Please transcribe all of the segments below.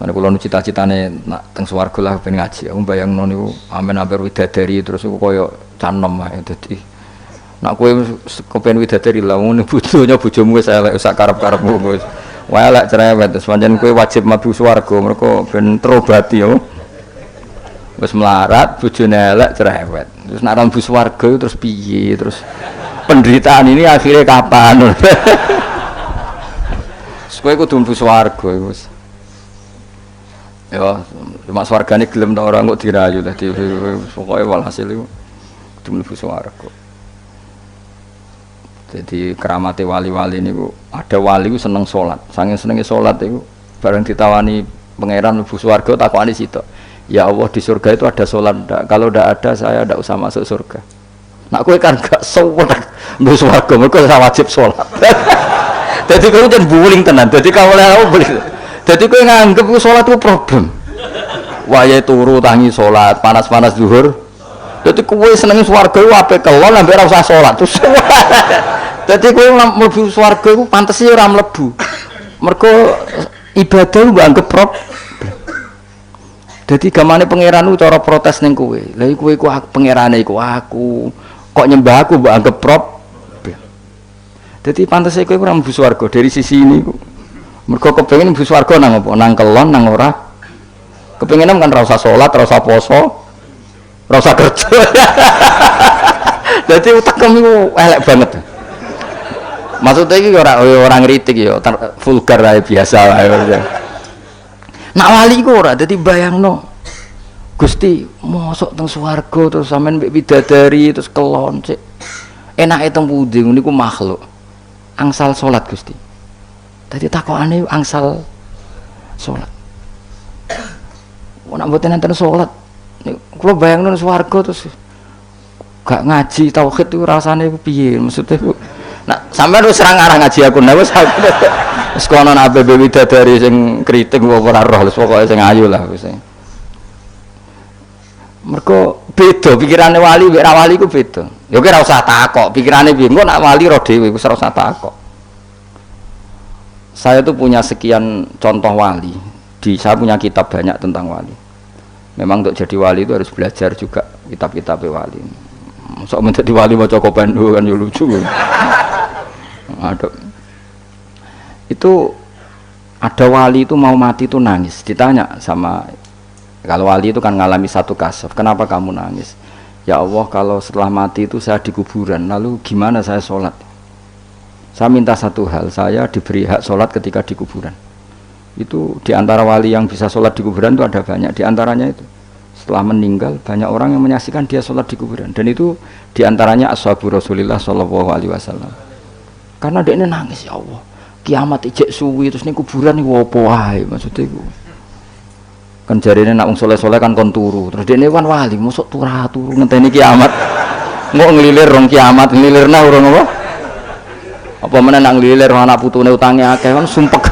Mana kula nu cita-citane nak teng swarga lah ben ngaji. Aku bayangno niku amen amper widadari terus iku koyo canom ae dadi. Nak kowe kepen widadari lah ngono bojonya bojomu wis elek sak karep-karepmu wis. Wae elek cerewet terus pancen kowe wajib mlebu swarga mergo ben terobati yo. Wis melarat bojone elek cerewet. Terus nak mlebu swarga terus piye terus penderitaan ini akhirnya kapan? Kowe kudu mlebu swarga wis. Ya, cuma swargane gelem ta ora kok dirayu dadi pokoke walhasil iku kudu mlebu swarga. Jadi keramate wali-wali niku ada wali ku seneng salat. Saking senenge salat iku bareng ditawani pangeran mlebu swarga takokane sitok. Ya Allah di surga itu ada salat ndak? Kalau ndak ada saya ndak usah masuk surga. Nak kowe kan gak salat mlebu swarga mergo wajib salat. Dadi kowe jan buling tenan. Dadi kawula boleh. Dadi kowe nganggep ku salat ku problem. Wayahe turu tangi salat, panas-panas zuhur. Dadi kowe seneng swarga ku ape kelon ambek ora usah salat. Terus dadi kowe mlebu swarga ku pantes ora mlebu. Mergo ibadah mbok anggap problem. Dadi gamane pangeran ku cara protes ning kowe. Lah kowe ku pangerane iku aku. Kok nyembah aku mbok anggap problem. Dadi pantes kowe ora mlebu swarga dari sisi ini ku. Mergo kepengin mlebu swarga nang apa? Nang kelon nang ora. Kepengin kan ora usah salat, ora usah poso, ora usah kerja. Dadi utekem iku elek banget. Maksudnya iki ora ngritik ya, vulgar ae biasa wae. Nak wali iku ora dadi bayangno. Gusti, mosok teng swarga terus sampean mbek bidadari terus kelon sik. Enake teng pundi niku makhluk. Angsal salat Gusti. Dadi takokane angsal salat. Nek mboten enten salat, kula bayangno swarga terus gak ngaji tauhid itu rasane piye maksudnya nak sampean wis ora ngarah ngaji aku nah wis wis kono nang ABB widadari sing kritik ora roh wis pokoke sing ayu lah wis. Mergo beda pikirane wali mek ra wali ku beda. Ya kowe ora usah takok pikirane piye engko nak wali ro dhewe wis ora usah takok. Saya tuh punya sekian contoh wali. Saya punya kitab banyak tentang wali. Memang untuk jadi wali itu harus belajar juga kitab-kitab wali. Sok menjadi wali maca kopendo kan ya lucu. Itu ada wali itu mau mati itu nangis. Ditanya sama kalau wali itu kan ngalami satu kasaf. Kenapa kamu nangis? Ya Allah kalau setelah mati itu saya di kuburan. Lalu gimana saya sholat? Saya minta satu hal. Saya diberi hak sholat ketika di kuburan. Itu diantara wali yang bisa sholat di kuburan itu ada banyak. Diantaranya itu setelah meninggal banyak orang yang menyaksikan dia sholat di kuburan. Dan itu diantaranya ashabu Rasulillah Shallallahu Alaihi Wasallam. Karena dia ini nangis ya Allah. Kiamat ijek suwi terus ini kuburan ini apa wae maksudnya itu. Kan jarine nak wong soleh-soleh kan kon turu. Terus dia ini kan wali mosok turu ngenteni kiamat. Mau ngelilir rong kiamat ngelilirna urung apa? Apa meneh nak ngelilir anak putune utange akeh kan sumpek.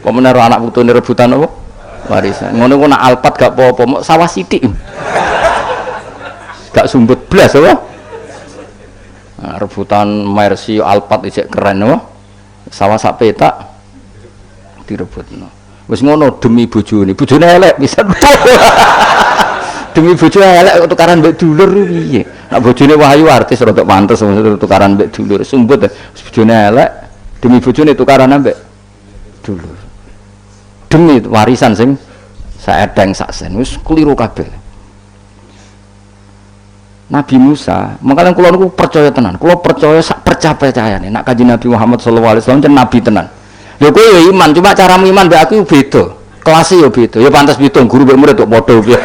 Pemenar anak putune rebutan apa? Warisan. Ngono ku nak alpat gak apa-apa, mok sawah sithik. Gak sumbut blas apa? Nah, rebutan Mercy alpat isek keren apa? Sawah sak petak direbutno. Wis ngono demi bojone. Bojone elek pisan. Demi bojone elek tukaran mbek dulur piye? Nak bojone wahyu artis rada pantes tukaran mbek dulur. Sumbut bojone elek demi bojone tukaran mbek dulur. Demi warisan sing saedeng sak sen wis keliru kabeh. Nabi Musa, makanya kula niku percaya tenan. Kula percaya sak percayane nek Kanjeng Nabi Muhammad sallallahu alaihi wasallam nabi tenan. Ya kowe ya iman, cuma caramu iman mbek aku beda. Kelasé ya beda. Ya pantes beda guru mbek murid kok padha piye.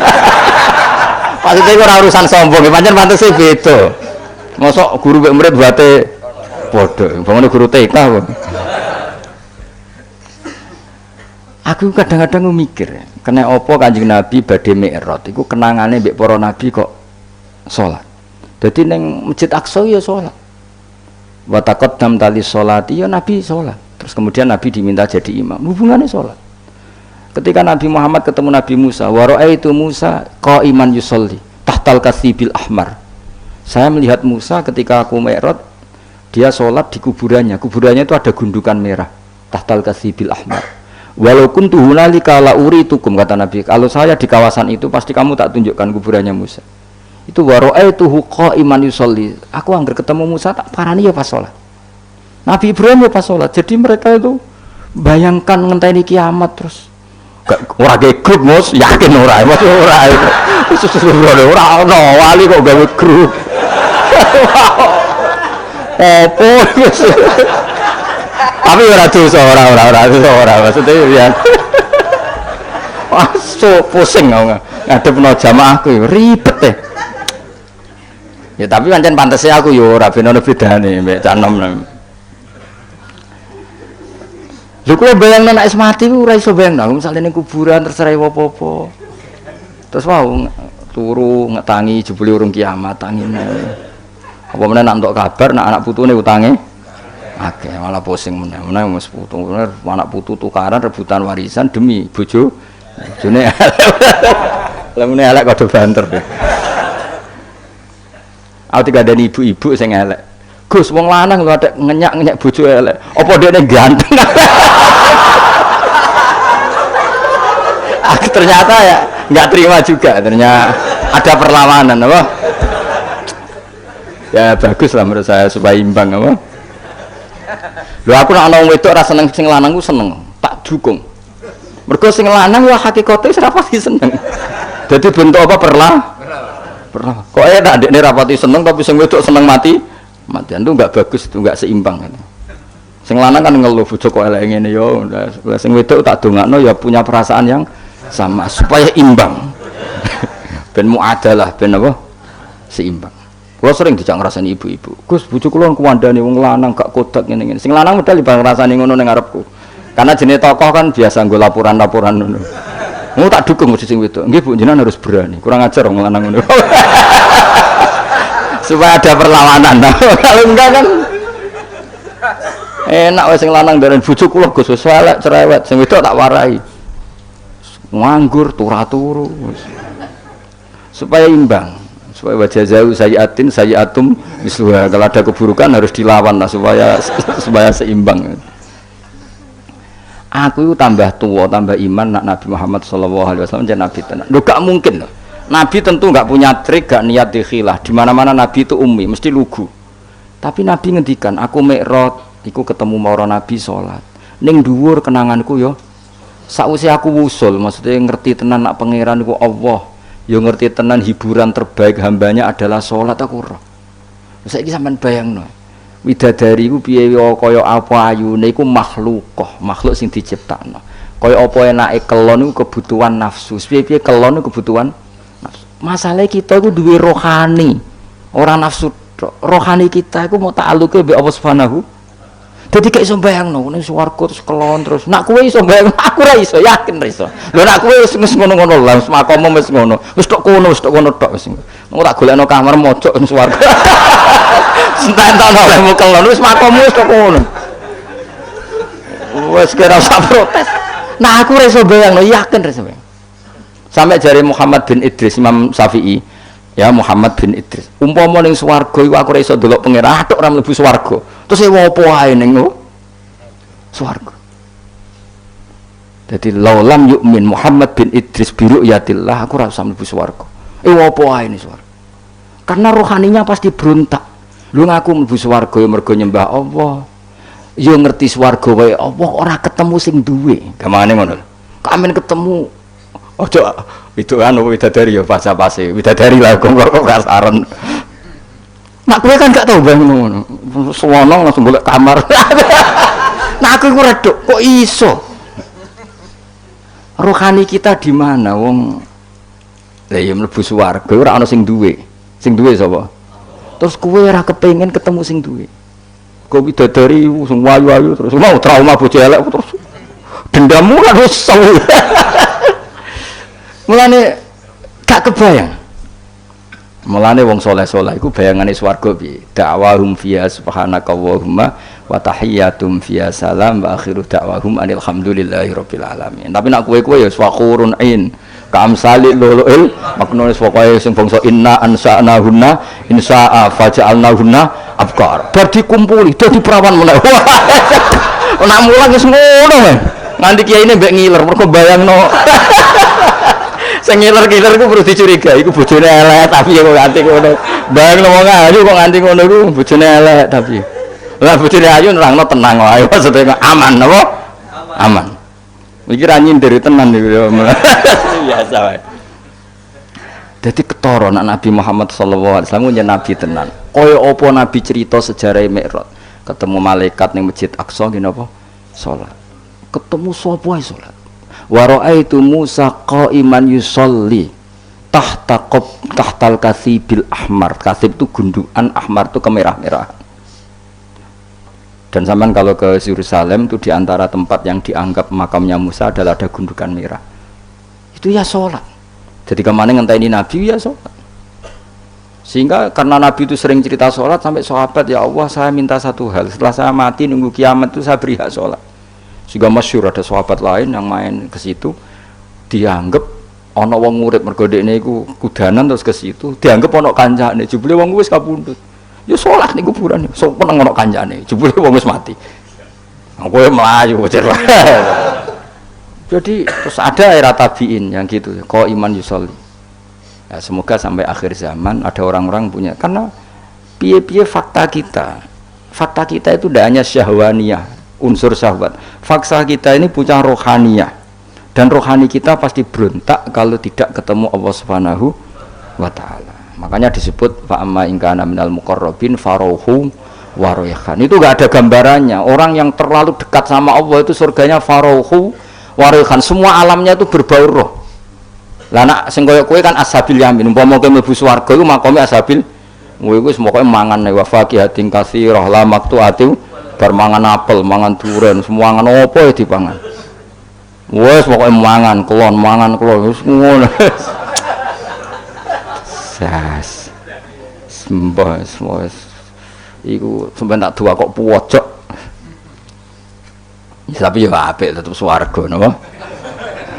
Maksudnya ora urusan sombong, pancen pantese beda. Mosok guru mbek murid bate padha. Bangane guru TK kok. Aku kadang-kadang mikir, kena apa Kanjeng Nabi badhe Mi'raj iku kenangane mbek para nabi kok salat. Dadi ning Masjid Aqsa ya salat. Wa taqaddam tali sholati ya Nabi salat. Terus kemudian Nabi diminta jadi imam. Hubungannya salat. Ketika Nabi Muhammad ketemu Nabi Musa, wa ra'aitu Musa qa'iman yusolli tahtal katsibil ahmar. Saya melihat Musa ketika aku Mi'raj, dia salat di kuburannya. Kuburannya itu ada gundukan merah, tahtal katsibil ahmar. Walaupun tuhunalika la uritukum, kata Nabi, kalau saya di kawasan itu pasti kamu tak tunjukkan kuburannya Musa. Itu wara'aituhu qa'iman yusolli. Aku anggar ketemu Musa tak parani ya pas sholat. Nabi Ibrahim ya pas sholat. Jadi mereka itu bayangkan ngenteni kiamat terus. Ora ge grup Mus, yakin ora, Mas ora. Ora ono wali kok gawe grup. Apa tapi ora dosa, ora maksudnya ya. Wah, so pusing ngadepno jamaahku ribet deh. Ya tapi pancen pantese aku yo ora ben ono bedane mbek cah enom. Lho kok bayangno nek mati ku ora iso bayangno, misale ning kuburan terserah apa-apa. Terus wau turu ngetangi jebule urung kiamat tangine. Apa meneh nak entuk kabar nak anak putune utange akeh malah pusing meneh wis putu anak putu tukaran rebutan warisan demi bojo bojone lha meneh elek kode banter deh. Aku digandani ibu-ibu sing elek. Gus wong lanang lho ada ngenyak-ngenyak bojo elek. Apa dhekne ganteng? Ternyata ya enggak terima juga, ternyata ada perlawanan apa? Ya bagus lah menurut saya supaya imbang apa? Lho aku nek ana wong wedok ora seneng sing lanang ku seneng, tak dukung. Mergo sing lanang ya hakikate wis ora pasti seneng. Dadi bentuk apa perlah? Kok tak ndekne rapati seneng tapi sing wedok seneng matian itu enggak bagus, itu enggak seimbang. Sing lanang kan ngeluh bojo kok elek ngene yo, sing wedok tak dongakno ya punya perasaan yang sama supaya imbang. Ben muadalah ben apa? Seimbang. Kulo sering dijak ngrasani ibu-ibu. Gus bojo kula kuwandani wong lanang gak kodak ngene-ngene. Sing lanang medal ibang ngrasani ngono ning ngarepku. Karena jenenge tokoh kan biasa nggo laporan-laporan ngono. Mau tak dukung mesti sing wedok. Nggih Bu, jenengan harus berani. Kurang ajar wong lanang ngono. Supaya ada perlawanan. Kalau enggak kan enak wis sing lanang ndaren bojo kula Gus wis elek cerewet, sing wedok tak warai. Nganggur turu-turu. Supaya imbang. Supaya wajah jauh sayiatum misluha. Kalau ada keburukan harus dilawan lah supaya seimbang. Aku itu tambah tua, tambah iman nak Nabi Muhammad SAW jadi Nabi tenan. Loh gak mungkin loh. Nabi tentu gak punya trik, gak niat dikhilah. Di mana-mana Nabi itu ummi, mesti lugu. Tapi Nabi ngendikan, aku mi'raj, iku ketemu mara Nabi sholat. Ning dhuwur kenanganku yo. Sakwise aku wusul, maksudnya ngerti tenan nak pangeran iku Allah. Yo ngerti tenan hiburan terbaik hambanya adalah sholat aku roh. Saiki sampean bayangno. Widadari iku piye kaya apa ayune iku makhluk sing diciptakno. Kaya apa enake kelon iku kebutuhan nafsu. Piye-piye kelon iku kebutuhan nafsu. Masalah kita iku duwe rohani. Ora nafsu tok. Rohani kita iku mau ta'alluke mbek Allah Subhanahu. Dadi gak iso bayangno ning swarga terus kelon terus. Nak kowe iso bayang, aku ora iso, yakin ora iso. Lho nak kowe wis ngono-ngono lah, wis makomo wis ngono. Wis tok kono tok wis. Engko tak golekno kamar mojok ning swarga. Sentan olehmu kelon wis makomo wis tok kono. Wis kira usah protes. Nah aku ora iso bayangno, yakin ora iso bayang. Sampai jari Muhammad bin Idris Imam Syafi'i, ya Muhammad bin Idris. Umpama ning swarga iku aku ora iso delok pangeran, tok ora mlebu swarga. Terus apa wae ning swarga. Dadi laulam yukmin Muhammad bin Idris bi ru'yatillah aku ora usah mlebu swarga. Apa wae ning swarga. Karena rohaninya pasti berontak. Lu ngaku mlebu swarga ya mergo nyembah Allah. Ya ngerti swarga wae Allah ora ketemu sing duwe. Gamane ngono. Kamen ketemu ojo itu anu widadari ya pas-pase. Widadari lah kok kasaran. Nak kowe kan gak tau bayang ngono. Suwono langsung golek kamar. Nah aku iku reduk kok iso. Rohani kita di mana wong? Lah ya mlebu swarga ora ana sing duwe. Sing duwe sapa? Terus kowe ora kepengin ketemu sing duwe. Kok bidadari sing wayu-wayu terus mau trauma bojo elek terus dendammu kan wis sewu. Mulane gak kebayang. Mulane wong saleh-saleh iku bayangane swarga piye? Da'wahum fiha subhanakallahumma wa tahiyyatum fiha salam wa akhiru da'wahum alhamdulillahirabbil alamin. Tapi nek kowe ya swakhurun ain kamsalil luluil maknane pokoke sing bangsa inna ansa'nahunna insa'a faja'alnahunna abkar. Bar dikumpuli dadi perawan meneh. Nek mulang wis ngono wae. Nganti kiai ini mbek ngiler mergo bayangno. Sing ngiler-ngiler ku perlu dicurigai iku bojone elek tapi kok nganti ngono. Bayangno wong ayu kok nganti ngono ku bojone elek tapi. Lah bojone ayu nerangno tenang wae maksudnya aman napa? Aman. Iki ra nyindir tenan niku ya. Biasa wae. Dadi ketara nek Nabi Muhammad sallallahu alaihi wasallam nyen nabi tenan. Kaya apa nabi cerita sejarah Mi'raj. Ketemu malaikat ning Masjid Aqsa ngene apa? Salat. Ketemu sapa ae salat. Wa ra'aitu Musa qa'iman yusolli tahtal kathibil ahmar. Kathib itu gundukan, ahmar itu kemerah-merahan. Dan sampean kalau ke Yerusalem itu diantara tempat yang dianggap makamnya Musa adalah ada gundukan merah. Itu ya sholat. Jadi kemana ngenteni Nabi ya sholat. Sehingga karena Nabi itu sering cerita sholat sampai sahabat, ya Allah saya minta satu hal, setelah saya mati nunggu kiamat itu saya beri hak sholat. Sehingga masyhur ada sahabat lain yang main ke situ dianggap ana wong urip mergo dekne iku kudanan terus ke situ dianggap ana kancane jebule wong wis kapundhut. Ya salat ning kuburan yo sok peneng ana kancane jebule wong wis mati. Kowe mlayu bocor. Jadi terus ada era tabiin yang gitu, kok iman yusolli. Ya, semoga sampai akhir zaman ada orang-orang punya, karena piye-piye fakta kita itu tidak hanya syahwaniyah, unsur syahwat. Fakta kita ini punya rohaniyah, dan rohani kita pasti berontak kalau tidak ketemu Allah Subhanahu wa Ta'ala. Makanya disebut fa amma in kana minal muqarrabin farauhu wa rayhan. Itu enggak ada gambarannya. Orang yang terlalu dekat sama Allah itu surganya farauhu wa rayhan. Semua alamnya itu berbau roh. Lah nek sing koyo kowe kan ashabil yamin, umpama kowe mlebu swarga iku makome ashabil kowe iku semoga mangan wa faqihatin katsirah la maqtu'atu bar mangan apel, mangan duren, semua mangan apa ya dipangan. Wes pokoke mangan kelon wis ngono. Sas. Sembah semua iku sampeyan tak dua kok pojok. Tapi ya apik tetep swarga napa?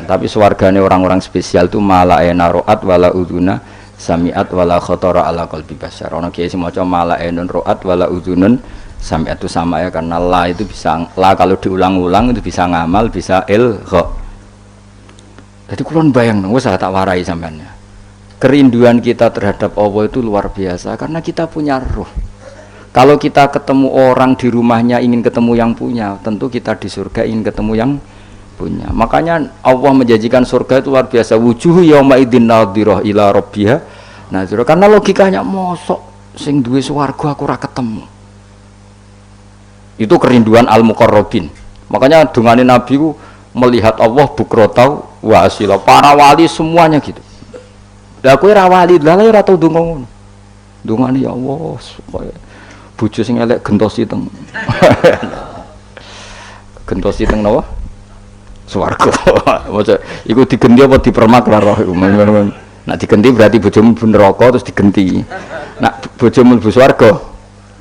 Tapi swargane orang-orang spesial itu malaena ro'at wala uduna sami'at wala khotara ala qalbi bashar. Ana kiai sing maca malaenun ro'at wala udunun sami'at itu sama ya, karena la itu bisa, la kalau diulang-ulang itu bisa ngamal, bisa ilgha. Jadi kulon bayang wis tak warai sampean. Kerinduan kita terhadap Allah itu luar biasa karena kita punya roh. Kalau kita ketemu orang di rumahnya ingin ketemu yang punya, tentu kita di surga ingin ketemu yang punya. Makanya Allah menjanjikan surga itu luar biasa. Wujuh yauma idzin nadhirah ila rabbiha nadhirah. Karena logikanya mosok sing duwe swarga aku ora ketemu. Itu kerinduan al-muqarrabin. Makanya dungane Nabi ku melihat Allah bukrotau wa asila. Para wali semuanya gitu. Lah kowe ra wali, lha ora tau ndonga ngono. Dungane ya Allah supaya bojo sing elek gentosi teng. Gentosi teng napa? Swarga. Maksud iku digenti apa dipermak ora roh iku. Nek digenti berarti bojomu mlebu neraka terus digenti. Nek bojomu mlebu swarga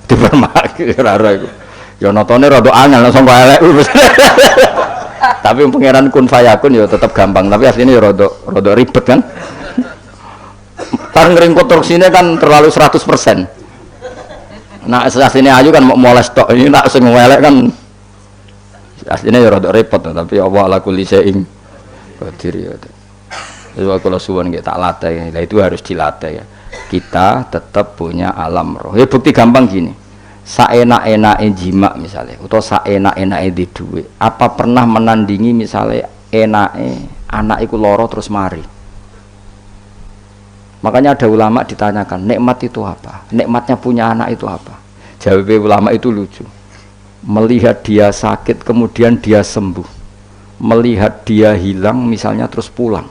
dipermak ora roh iku. Ya notone rada angel langsung elek. Tapi pangeran kun fayakun ya tetap gampang, tapi asline ya rada ribet kan. Tar ngring konstruksine kan terlalu 100%. Nah, asline ayu kan mau moles tok. Ini nak sing elek kan aslinya ya rada repot, tapi Allah ala kulli syai'in qadir ya. Jadi kalau suwon nggih tak latih, lah itu harus dilatih ya. Kita tetap punya alam roh. Ya bukti gampang gini. Saenak-enake jima misalnya, atau saenak-enake di duit. Apa pernah menandingi misalnya enake anak iku loro terus mari? Makanya ada ulama ditanyakan, nikmat itu apa? Nikmatnya punya anak itu apa? Jawab ulama itu lucu. Melihat dia sakit kemudian dia sembuh, melihat dia hilang misalnya terus pulang.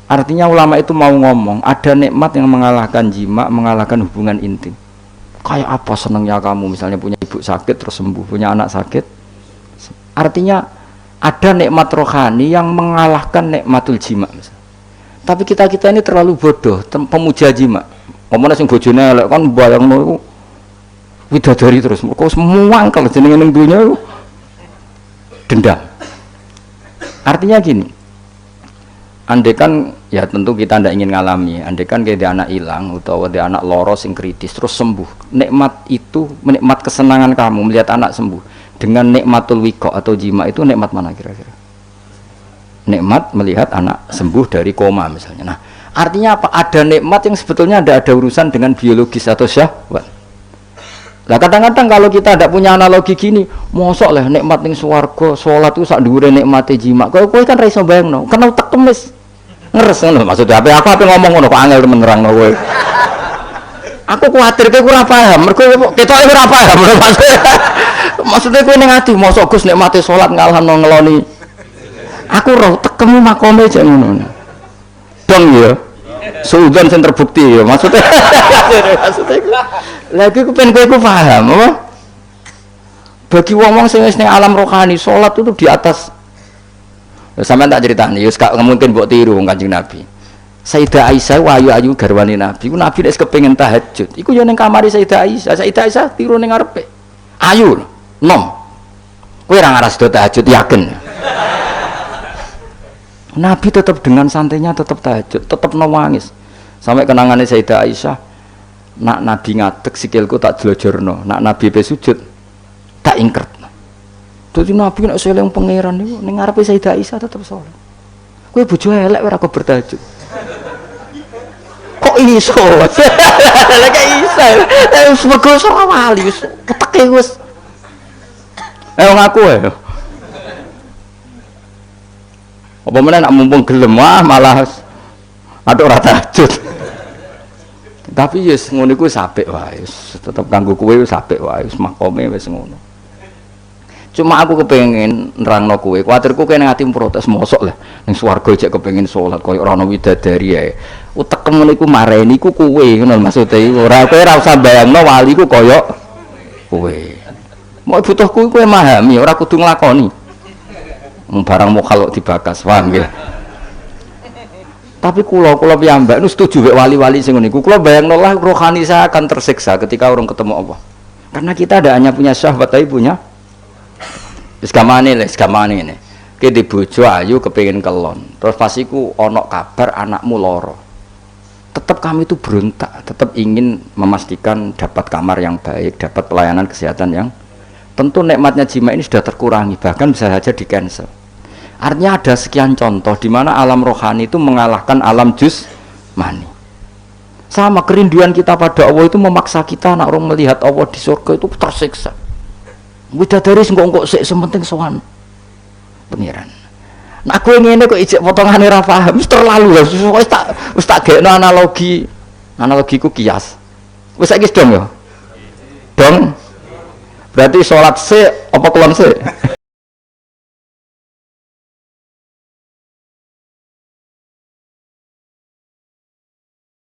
Artinya ulama itu mau ngomong ada nikmat yang mengalahkan jima, mengalahkan hubungan intim. Kayak apa senangnya kamu misalnya punya ibu sakit terus sembuh, punya anak sakit. Artinya ada nikmat rohani yang mengalahkan nikmatul jima misalnya. Tapi kita ini terlalu bodoh, pemuja jima. Ngomongnya sing bojone elek kan bayangno iku widadari terus, kok semua kalau jenenge ning dunya itu dendam. Artinya gini, andekan ya tentu kita tidak ingin ngalami, andekan kayak dia anak hilang atau dia anak loro sing kritis terus sembuh, nikmat itu, nikmat kesenangan kamu melihat anak sembuh dengan nikmatul wiqa atau jima itu nikmat mana kira-kira? Nikmat melihat anak sembuh dari koma misalnya. Nah, artinya apa? Ada nikmat yang sebetulnya ada urusan dengan biologis atau syahwat. Nah, kadang-kadang kalau kita tidak punya analogi gini, mosok lah nikmat ning swarga, salat itu sak dhuwure nikmate jima. Kowe kan ra iso bayangno, kena utek temes. Ngeres ngono maksudnya apa ngomong ngono kok angel menerangno kowe. Aku kuwatir kowe ora paham, mergo ketoke ora paham maksudnya kowe ning ati mosok Gus nikmate salat ngalahno ngeloni. Aku roh tekemu makome jek ngono. Dong ya. Suudzon sing terbukti ya maksudnya. Lagi ku pengen kowe paham apa? Bagi wong-wong sing wis ning alam rohani, salat itu di atas. Sampeyan tak critani, ya gak mungkin mbok tiru wong Kanjeng Nabi. Sayyidah Aisyah ayu-ayu garwane Nabi. Ku Nabi nek kepengin tahajud, iku yo ning kamare Sayyidah Aisyah. Sayyidah Aisyah tiru ning ngarepe. Ayu, nom. Kowe ora ngaras do tahajud yakin. Nabi tetap dengan santainya tetap tahajud, tetap nangis. Sampai kenangannya Sayyidah Aisyah, nak Nabi ngadeg sikilku tak jelojorno, nak Nabi pe sujud tak ingkert. Dadi Nabi nek seling pangeran niku ning ngarepe Sayyidah Aisyah tetap salat. Kowe bojo elek ora kok bertahajud. Kok iso? Lek iso. Wis mego ora wali wis keteke wis. Ngaku ae. Apa meneh nak mumpung gelem malah ada ora tahajud. Tapi yes ngono iku apik wae. Tetep kanggo kowe wis apik wae, wis makome wis ngono. Cuma aku kepengin nerangno kowe, kuwatirku kowe ning ati protes mosok lah ning swarga jek kepengin salat koyo ora ana widadari ae. Utekem niku mareni ku kowe ngono maksude ora kowe ora usah bayangno wali ku koyo kowe. Mau butuh kowe memahami ora kudu nglakoni. Barang mukhalok dibakas, paham nggih. Tapi kula piyambak nu setuju wek wali-wali sing niku. Kula bayangno lah rohani saya akan tersiksa ketika orang ketemu Allah. Karena kita ada hanya punya syahwat tapi punya wis gamane ini. Ki di bojo ayu kepengin kelon. Terus pas iku ana kabar anakmu lara. Tetap kami itu berontak, tetap ingin memastikan dapat kamar yang baik, dapat pelayanan kesehatan yang tentu nikmatnya jima ini sudah terkurangi, bahkan bisa saja di-cancel. Artinya ada sekian contoh di mana alam rohani itu mengalahkan alam jusmani. Sama kerinduan kita pada Allah itu memaksa kita nak orang melihat Allah di surga itu tersiksa. Widadari engko sik sementing sowan pengiran. Nah aku ngene kok ijek potongane ra paham, wis terlalu wis tak gekno analogiku kias. Wis saiki dong ya. Dong. Berarti salat sik apa kelon sik?